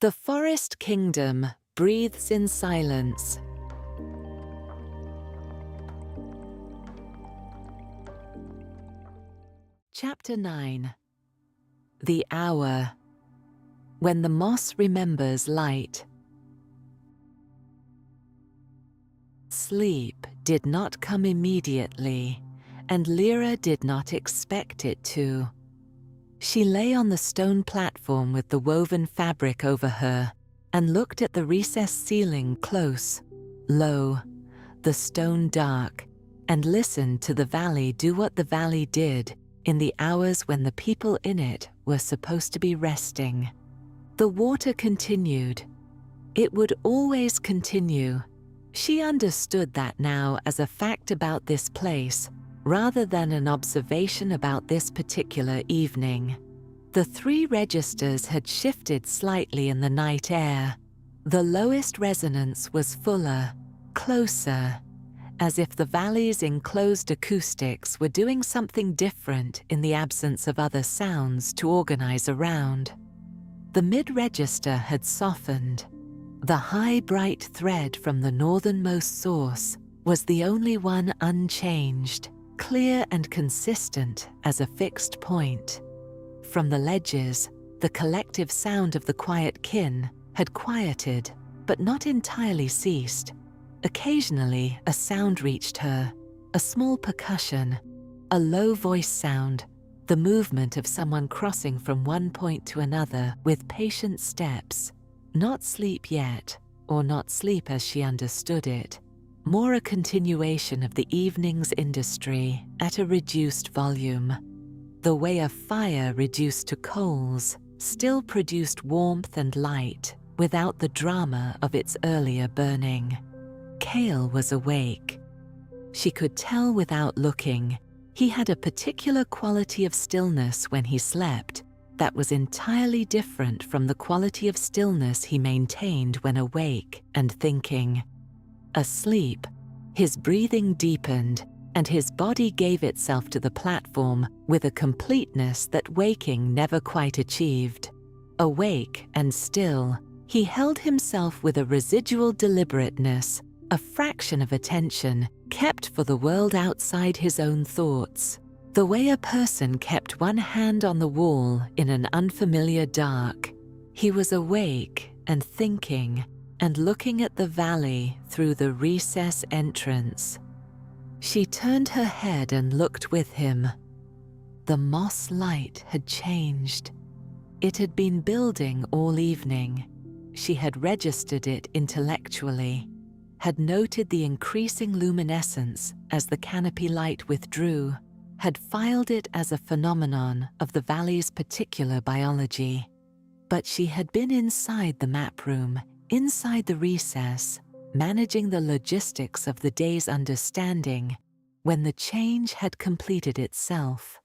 The forest kingdom breathes in silence. Chapter 9. The Hour. When the moss remembers light. Sleep did not come immediately, and Lira did not expect it to. She lay on the stone platform with the woven fabric over her and looked at the recessed ceiling close, low, the stone dark, and listened to the valley do what the valley did in the hours when the people in it were supposed to be resting. The water continued. It would always continue. She understood that now as a fact about this place, rather than an observation about this particular evening. The three registers had shifted slightly in the night air. The lowest resonance was fuller, closer, as if the valley's enclosed acoustics were doing something different in the absence of other sounds to organize around. The mid-register had softened. The high, bright thread from the northernmost source was the only one unchanged, clear and consistent as a fixed point. From the ledges, the collective sound of the quiet kin had quieted, but not entirely ceased. Occasionally, a sound reached her, a small percussion, a low voice sound, the movement of someone crossing from one point to another with patient steps. Not sleep yet, or not sleep as she understood it, more a continuation of the evening's industry at a reduced volume. The way a fire reduced to coals still produced warmth and light without the drama of its earlier burning. Cael was awake. She could tell without looking. He had a particular quality of stillness when he slept that was entirely different from the quality of stillness he maintained when awake and thinking. Asleep, his breathing deepened, and his body gave itself to the platform with a completeness that waking never quite achieved. Awake and still, he held himself with a residual deliberateness, a fraction of attention kept for the world outside his own thoughts. The way a person kept one hand on the wall in an unfamiliar dark. He was awake and thinking and looking at the valley through the recess entrance. She turned her head and looked with him. The moss light had changed. It had been building all evening. She had registered it intellectually, had noted the increasing luminescence as the canopy light withdrew, had filed it as a phenomenon of the valley's particular biology. But she had been inside the map room, inside the recess, managing the logistics of the day's understanding, when the change had completed itself.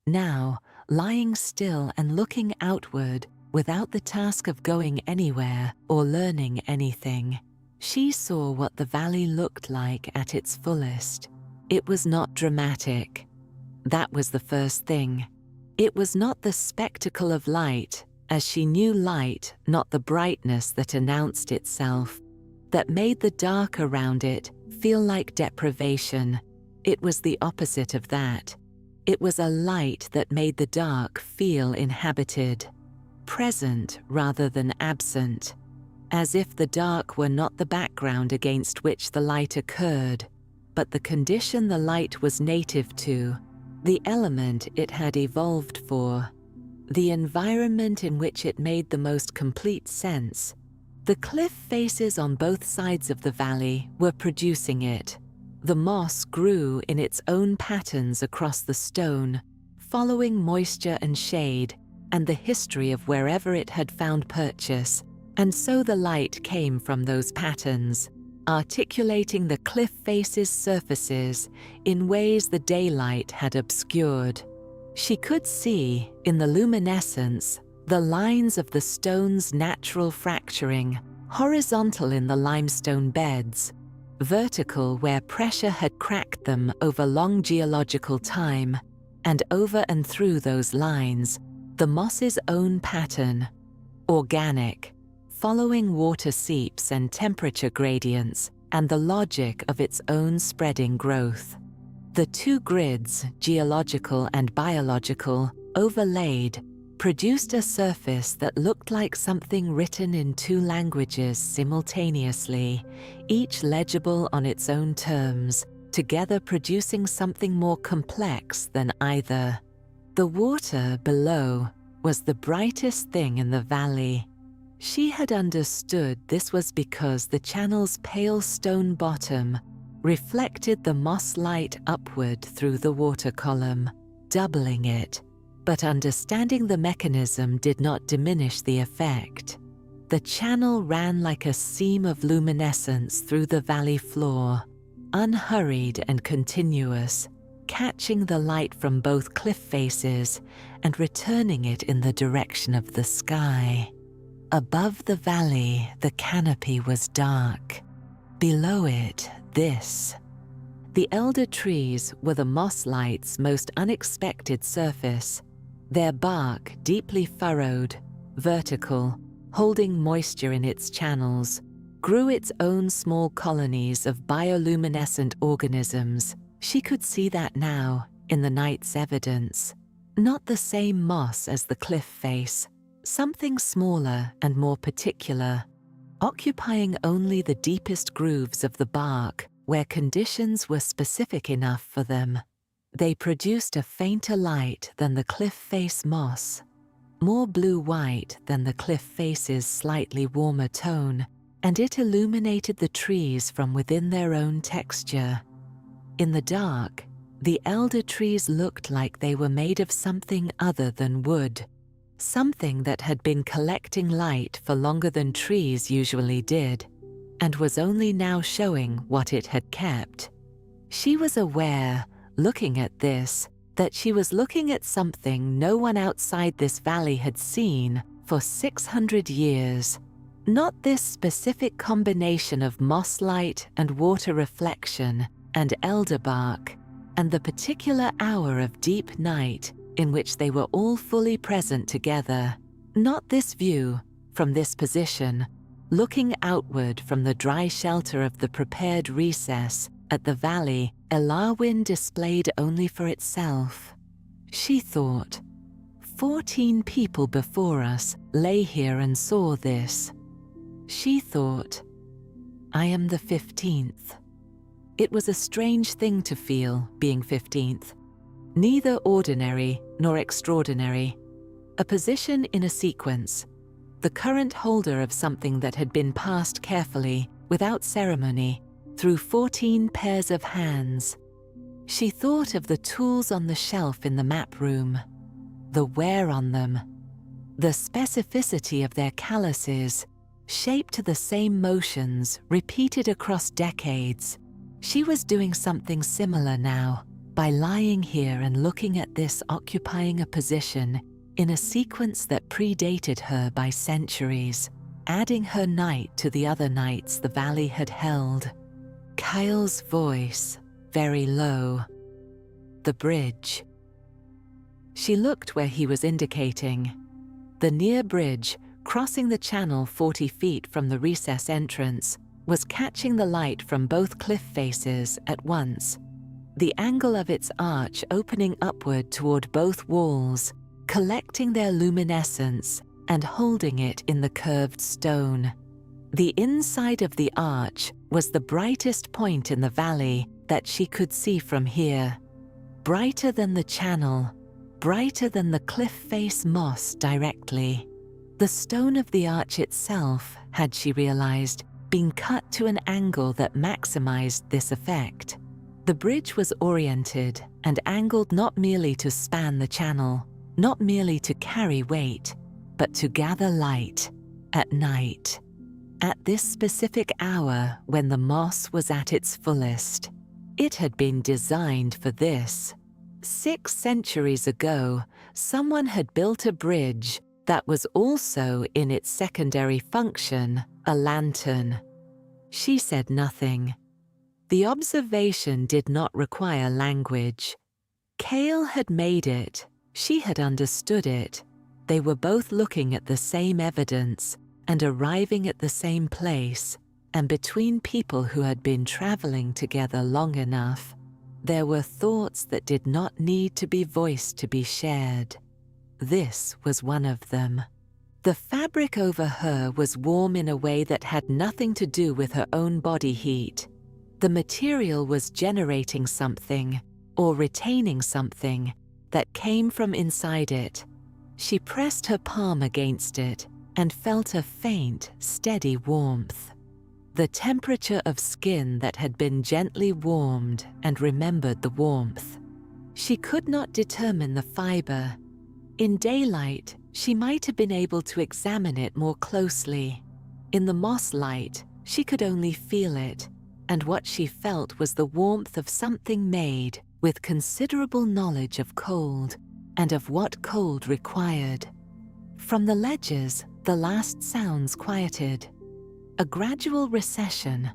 Now, lying still and looking outward, without the task of going anywhere or learning anything, she saw what the valley looked like at its fullest. It was not dramatic. That was the first thing. It was not the spectacle of light, as she knew light, not the brightness that announced itself, that made the dark around it feel like deprivation. It was the opposite of that. It was a light that made the dark feel inhabited, present rather than absent, as if the dark were not the background against which the light occurred, but the condition the light was native to, the element it had evolved for, the environment in which it made the most complete sense. The cliff faces on both sides of the valley were producing it. The moss grew in its own patterns across the stone, following moisture and shade and the history of wherever it had found purchase, and so the light came from those patterns, articulating the cliff face's surfaces in ways the daylight had obscured. She could see, in the luminescence, the lines of the stone's natural fracturing, horizontal in the limestone beds, vertical where pressure had cracked them over long geological time, and over and through those lines, the moss's own pattern, organic, following water seeps and temperature gradients and the logic of its own spreading growth. The two grids, geological and biological, overlaid, produced a surface that looked like something written in two languages simultaneously, each legible on its own terms, together producing something more complex than either. The water below was the brightest thing in the valley. She had understood this was because the channel's pale stone bottom reflected the moss light upward through the water column, doubling it. But understanding the mechanism did not diminish the effect. The channel ran like a seam of luminescence through the valley floor, unhurried and continuous, catching the light from both cliff faces and returning it in the direction of the sky. Above the valley, the canopy was dark. Below it, this. The elder trees were the moss light's most unexpected surface, their bark deeply furrowed, vertical, holding moisture in its channels, grew its own small colonies of bioluminescent organisms. She could see that now, in the night's evidence. Not the same moss as the cliff face, something smaller and more particular, occupying only the deepest grooves of the bark where conditions were specific enough for them. They produced a fainter light than the cliff face moss, more blue-white than the cliff face's slightly warmer tone, and it illuminated the trees from within their own texture. In the dark, the elder trees looked like they were made of something other than wood, something that had been collecting light for longer than trees usually did, and was only now showing what it had kept. She was aware, looking at this, that she was looking at something no one outside this valley had seen for 600 years. Not this specific combination of moss light and water reflection and elder bark, and the particular hour of deep night in which they were all fully present together. Not this view, from this position, looking outward from the dry shelter of the prepared recess at the valley Elarwyn displayed only for itself. She thought, 14 people before us lay here and saw this. She thought, I am the 15th. It was a strange thing to feel, being 15th. Neither ordinary nor extraordinary. A position in a sequence. The current holder of something that had been passed carefully, without ceremony, through 14 pairs of hands. She thought of the tools on the shelf in the map room, the wear on them, the specificity of their calluses, shaped to the same motions repeated across decades. She was doing something similar now, by lying here and looking at this occupying a position in a sequence that predated her by centuries, adding her night to the other nights the valley had held. Cael's voice, very low. The bridge. She looked where he was indicating. The near bridge, crossing the channel 40 feet from the recess entrance, was catching the light from both cliff faces at once. The angle of its arch opening upward toward both walls, collecting their luminescence and holding it in the curved stone. The inside of the arch was the brightest point in the valley that she could see from here. Brighter than the channel, brighter than the cliff face moss directly. The stone of the arch itself, had she realized, been cut to an angle that maximized this effect. The bridge was oriented and angled not merely to span the channel, not merely to carry weight, but to gather light at night. At this specific hour when the moss was at its fullest. It had been designed for this. 6 centuries ago, someone had built a bridge that was also in its secondary function, a lantern. She said nothing. The observation did not require language. Cael had made it. She had understood it. They were both looking at the same evidence, and arriving at the same place, and between people who had been traveling together long enough, there were thoughts that did not need to be voiced to be shared. This was one of them. The fabric over her was warm in a way that had nothing to do with her own body heat. The material was generating something, or retaining something, that came from inside it. She pressed her palm against it and felt a faint, steady warmth. The temperature of skin that had been gently warmed and remembered the warmth. She could not determine the fiber. In daylight, she might have been able to examine it more closely. In the moss light, she could only feel it, and what she felt was the warmth of something made with considerable knowledge of cold and of what cold required. From the ledges, the last sounds quieted. A gradual recession,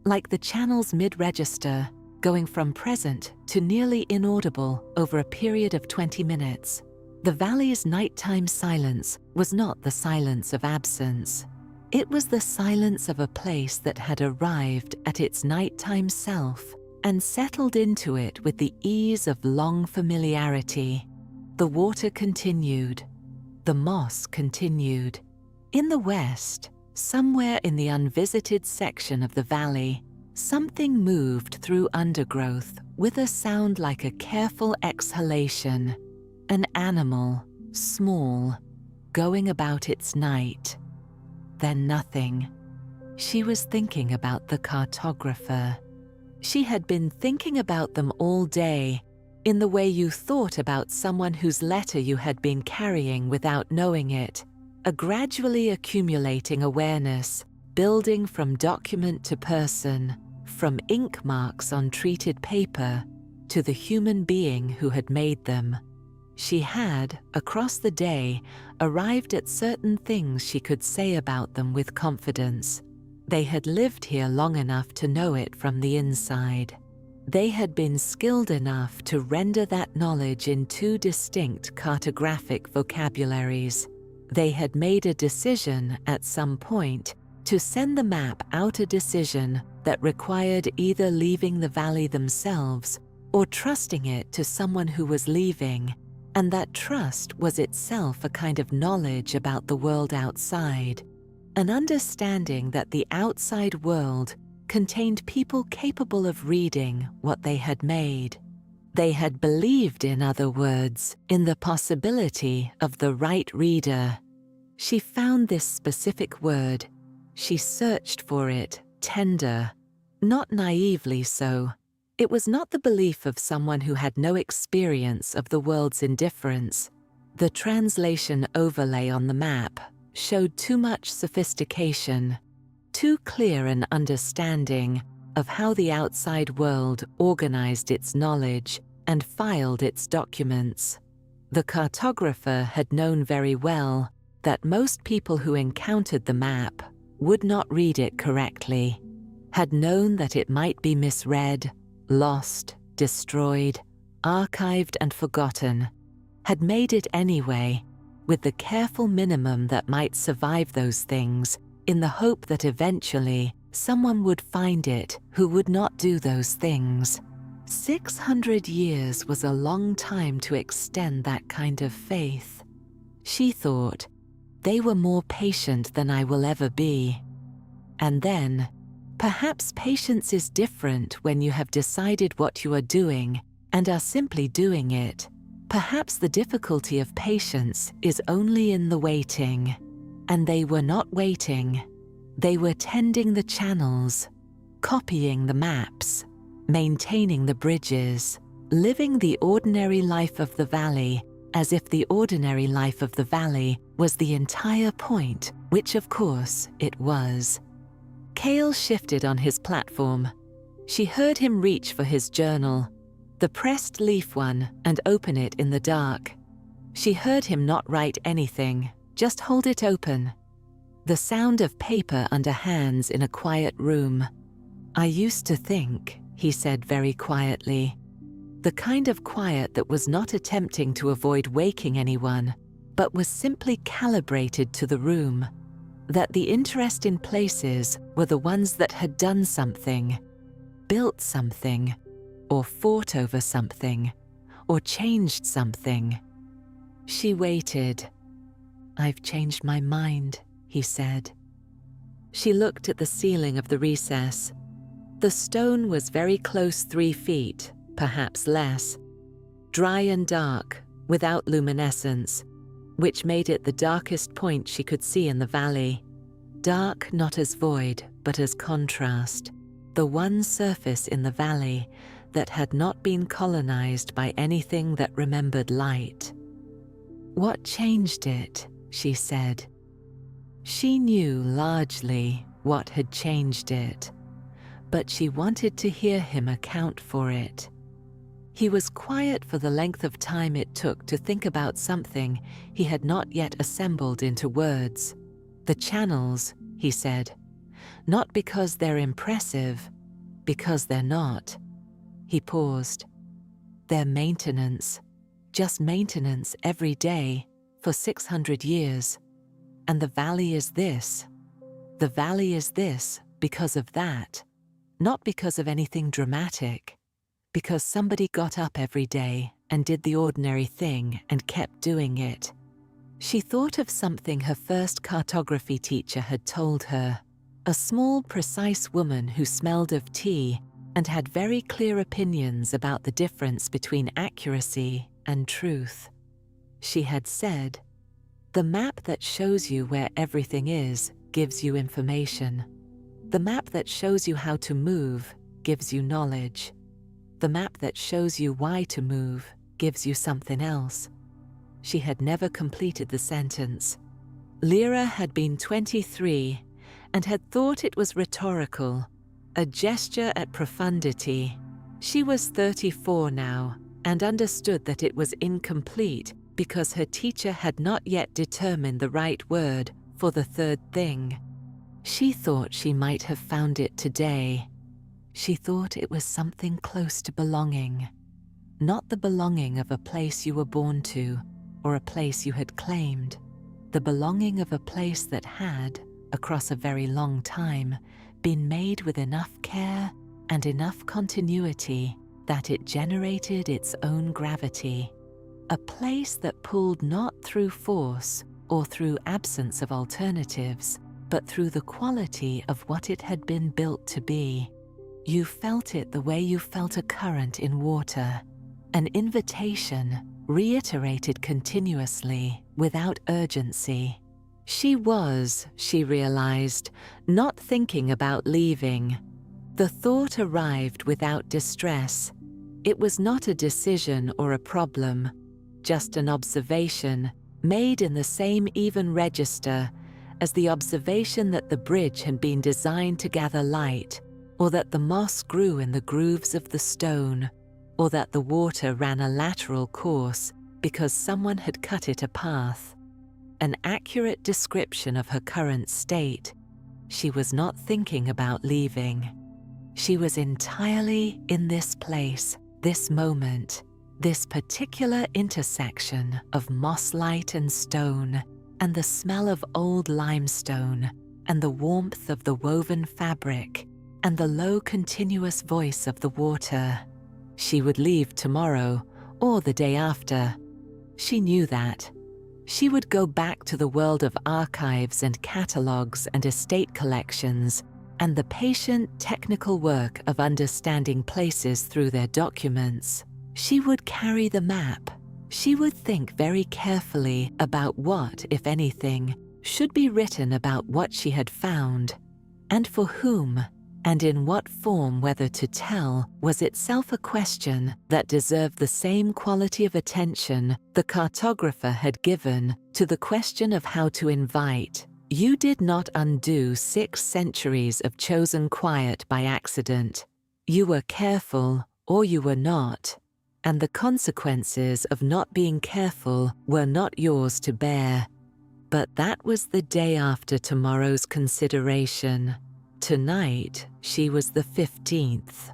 like the channel's mid-register, going from present to nearly inaudible over a period of 20 minutes. The valley's nighttime silence was not the silence of absence. It was the silence of a place that had arrived at its nighttime self and settled into it with the ease of long familiarity. The water continued. The moss continued. In the west, somewhere in the unvisited section of the valley, something moved through undergrowth with a sound like a careful exhalation. An animal, small, going about its night. Then nothing. She was thinking about the cartographer. She had been thinking about them all day, in the way you thought about someone whose letter you had been carrying without knowing it, a gradually accumulating awareness, building from document to person, from ink marks on treated paper to the human being who had made them. She had, across the day, arrived at certain things she could say about them with confidence. They had lived here long enough to know it from the inside. They had been skilled enough to render that knowledge in two distinct cartographic vocabularies. They had made a decision at some point to send the map out, a decision that required either leaving the valley themselves or trusting it to someone who was leaving, and that trust was itself a kind of knowledge about the world outside, an understanding that the outside world contained people capable of reading what they had made. They had believed, in other words, in the possibility of the right reader. She found this specific word. She searched for it, tender, not naively so. It was not the belief of someone who had no experience of the world's indifference. The translation overlay on the map showed too much sophistication, too clear an understanding of how the outside world organized its knowledge and filed its documents. The cartographer had known very well that most people who encountered the map would not read it correctly, had known that it might be misread, lost, destroyed, archived and forgotten, had made it anyway, with the careful minimum that might survive those things, in the hope that eventually someone would find it who would not do those things. 600 years was a long time to extend that kind of faith. She thought, they were more patient than I will ever be. And then, perhaps patience is different when you have decided what you are doing and are simply doing it. Perhaps the difficulty of patience is only in the waiting. And they were not waiting. They were tending the channels, copying the maps, maintaining the bridges, living the ordinary life of the valley, as if the ordinary life of the valley was the entire point, which of course it was. Cael shifted on his platform. She heard him reach for his journal, the pressed leaf one, and open it in the dark. She heard him not write anything, just hold it open. The sound of paper under hands in a quiet room. I used to think, he said very quietly, the kind of quiet that was not attempting to avoid waking anyone, but was simply calibrated to the room. that the interest in places were the ones that had done something, built something, or fought over something, or changed something. She waited. "I've changed my mind," he said. She looked at the ceiling of the recess. The stone was very close 3 feet, perhaps less, dry and dark, without luminescence, which made it the darkest point she could see in the valley. Dark not as void, but as contrast, the one surface in the valley that had not been colonized by anything that remembered light. "What changed it?" she said. She knew largely what had changed it, but she wanted to hear him account for it. He was quiet for the length of time it took to think about something he had not yet assembled into words. "The channels," he said, "not because they're impressive, because they're not." He paused. "They're maintenance, just maintenance every day for 600 years. And the valley is this. The valley is this because of that, not because of anything dramatic, because somebody got up every day and did the ordinary thing and kept doing it." She thought of something her first cartography teacher had told her. A small, precise woman who smelled of tea and had very clear opinions about the difference between accuracy and truth. She had said, "The map that shows you where everything is gives you information. The map that shows you how to move gives you knowledge. The map that shows you why to move gives you something else." She had never completed the sentence. Lira had been 23 and had thought it was rhetorical, a gesture at profundity. She was 34 now and understood that it was incomplete because her teacher had not yet determined the right word for the third thing. She thought she might have found it today. She thought it was something close to belonging. Not the belonging of a place you were born to or a place you had claimed. The belonging of a place that had, across a very long time, been made with enough care and enough continuity that it generated its own gravity. A place that pulled not through force or through absence of alternatives, but through the quality of what it had been built to be. You felt it the way you felt a current in water, an invitation reiterated continuously without urgency. She was, she realized, not thinking about leaving. The thought arrived without distress. It was not a decision or a problem, just an observation made in the same even register as the observation that the bridge had been designed to gather light, or that the moss grew in the grooves of the stone, or that the water ran a lateral course because someone had cut it a path. An accurate description of her current state. She was not thinking about leaving. She was entirely in this place, this moment, this particular intersection of mosslight and stone, and the smell of old limestone, and the warmth of the woven fabric, and the low continuous voice of the water. She would leave tomorrow, or the day after. She knew that. She would go back to the world of archives and catalogues and estate collections, and the patient technical work of understanding places through their documents. She would carry the map. She would think very carefully about what, if anything, should be written about what she had found, and for whom, and in what form whether to tell was itself a question that deserved the same quality of attention the cartographer had given to the question of how to invite. You did not undo 6 centuries of chosen quiet by accident. You were careful, or you were not, and the consequences of not being careful were not yours to bear. But that was the day after tomorrow's consideration. Tonight, she was the 15th.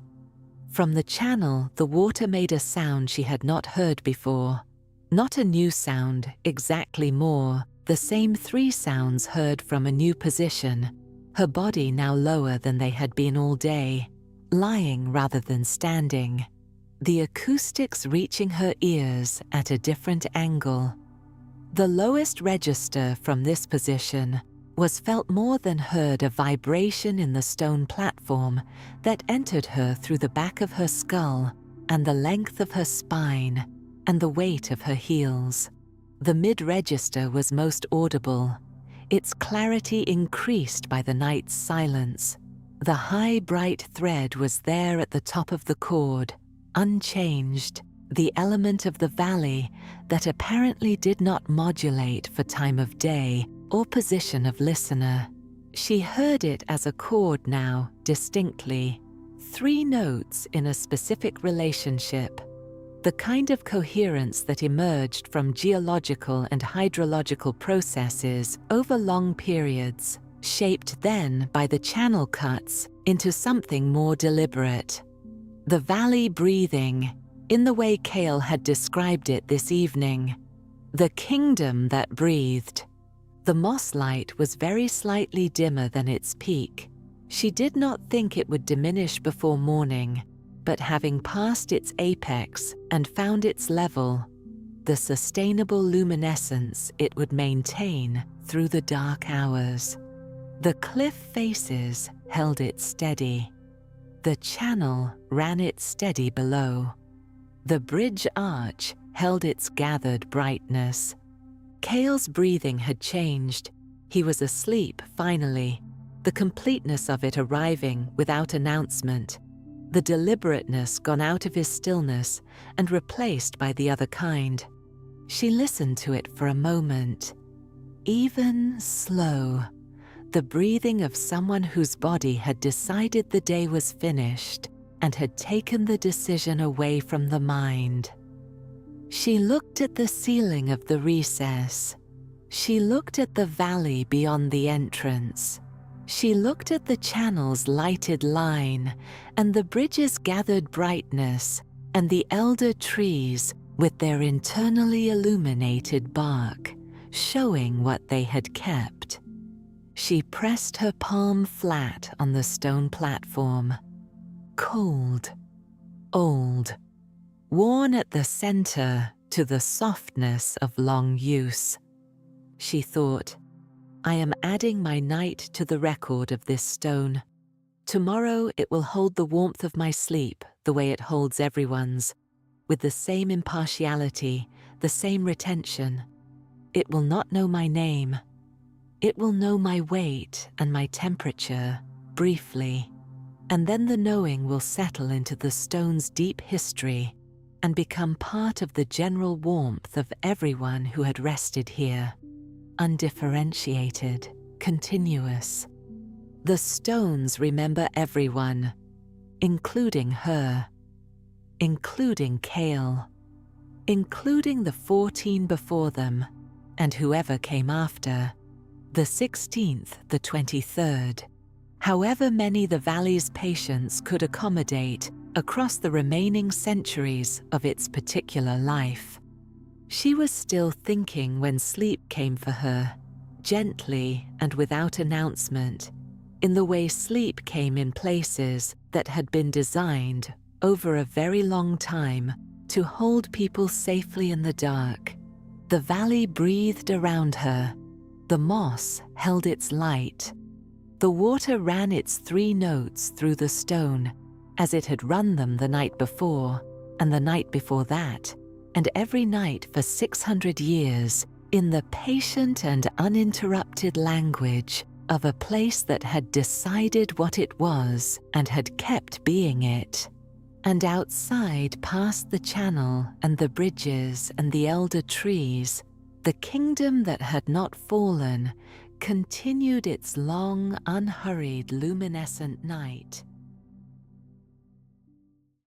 From the channel, the water made a sound she had not heard before. Not a new sound, exactly more the same 3 sounds heard from a new position, her body now lower than they had been all day, lying rather than standing, the acoustics reaching her ears at a different angle. The lowest register from this position was felt more than heard a vibration in the stone platform that entered her through the back of her skull and the length of her spine and the weight of her heels. The mid-register was most audible, its clarity increased by the night's silence. The high, bright thread was there at the top of the chord, unchanged, the element of the valley that apparently did not modulate for time of day or position of listener. She heard it as a chord now, distinctly, 3 notes in a specific relationship, the kind of coherence that emerged from geological and hydrological processes over long periods, shaped then by the channel cuts into something more deliberate. The valley breathing, in the way Cael had described it this evening, the kingdom that breathed. The moss light was very slightly dimmer than its peak. She did not think it would diminish before morning, but having passed its apex and found its level, the sustainable luminescence it would maintain through the dark hours. The cliff faces held it steady. The channel ran it steady below. The bridge arch held its gathered brightness. Cael's breathing had changed. He was asleep finally, the completeness of it arriving without announcement, the deliberateness gone out of his stillness and replaced by the other kind. She listened to it for a moment. Even, slow, the breathing of someone whose body had decided the day was finished and had taken the decision away from the mind. She looked at the ceiling of the recess. She looked at the valley beyond the entrance. She looked at the channel's lighted line and the bridge's gathered brightness and the elder trees with their internally illuminated bark, showing what they had kept. She pressed her palm flat on the stone platform. Cold, old, worn at the center to the softness of long use. She thought, I am adding my night to the record of this stone. Tomorrow it will hold the warmth of my sleep the way it holds everyone's, with the same impartiality, the same retention. It will not know my name. It will know my weight and my temperature, briefly, and then the knowing will settle into the stone's deep history and become part of the general warmth of everyone who had rested here. Undifferentiated, continuous. The stones remember everyone, including her, including Cael, including the 14 before them, and whoever came after, the 16th, the 23rd, however many the valley's patience could accommodate across the remaining centuries of its particular life. She was still thinking when sleep came for her, gently and without announcement, in the way sleep came in places that had been designed over a very long time to hold people safely in the dark. The valley breathed around her. The moss held its light. The water ran its 3 notes through the stone, as it had run them the night before, and the night before that, and every night for 600 years, in the patient and uninterrupted language of a place that had decided what it was and had kept being it. And outside, past the channel and the bridges and the elder trees, the kingdom that had not fallen continued its long, unhurried, luminescent night.